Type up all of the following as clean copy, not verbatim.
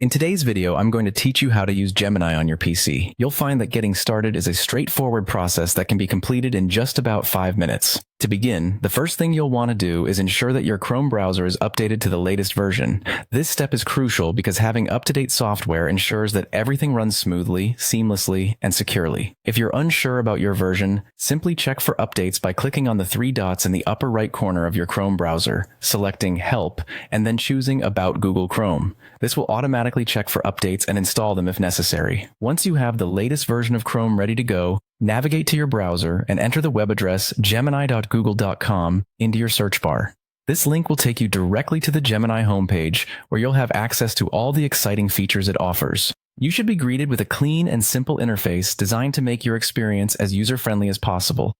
In today's video, I'm going to teach you how to use Gemini on your PC. You'll find that getting started is a straightforward process that can be completed in just about 5 minutes. To begin, the first thing you'll want to do is ensure that your Chrome browser is updated to the latest version. This step is crucial because having up-to-date software ensures that everything runs smoothly, seamlessly, and securely. If you're unsure about your version, simply check for updates by clicking on the 3 dots in the upper right corner of your Chrome browser, selecting Help, and then choosing About Google Chrome. This will automatically check for updates and install them if necessary. Once you have the latest version of Chrome ready to go, navigate to your browser and enter the web address gemini.google.com into your search bar. This link will take you directly to the Gemini homepage, where you'll have access to all the exciting features it offers. You should be greeted with a clean and simple interface designed to make your experience as user-friendly as possible.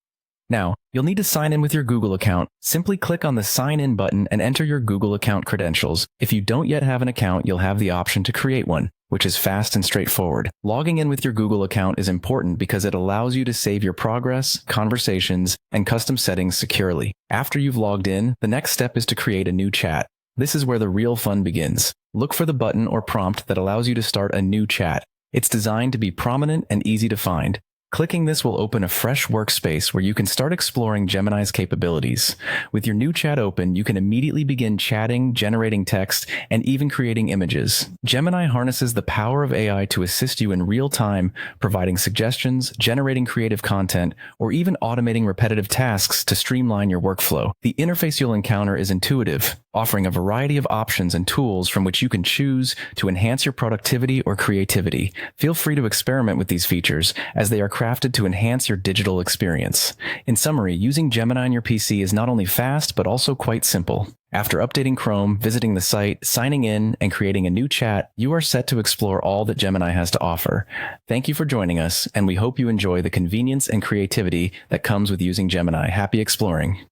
Now, you'll need to sign in with your Google account. Simply click on the Sign In button and enter your Google account credentials. If you don't yet have an account, you'll have the option to create one, which is fast and straightforward. Logging in with your Google account is important because it allows you to save your progress, conversations, and custom settings securely. After you've logged in, the next step is to create a new chat. This is where the real fun begins. Look for the button or prompt that allows you to start a new chat. It's designed to be prominent and easy to find. Clicking this will open a fresh workspace where you can start exploring Gemini's capabilities. With your new chat open, you can immediately begin chatting, generating text, and even creating images. Gemini harnesses the power of AI to assist you in real time, providing suggestions, generating creative content, or even automating repetitive tasks to streamline your workflow. The interface you'll encounter is intuitive, offering a variety of options and tools from which you can choose to enhance your productivity or creativity. Feel free to experiment with these features, as they are crafted to enhance your digital experience. In summary, using Gemini on your PC is not only fast, but also quite simple. After updating Chrome, visiting the site, signing in, and creating a new chat, you are set to explore all that Gemini has to offer. Thank you for joining us, and we hope you enjoy the convenience and creativity that comes with using Gemini. Happy exploring!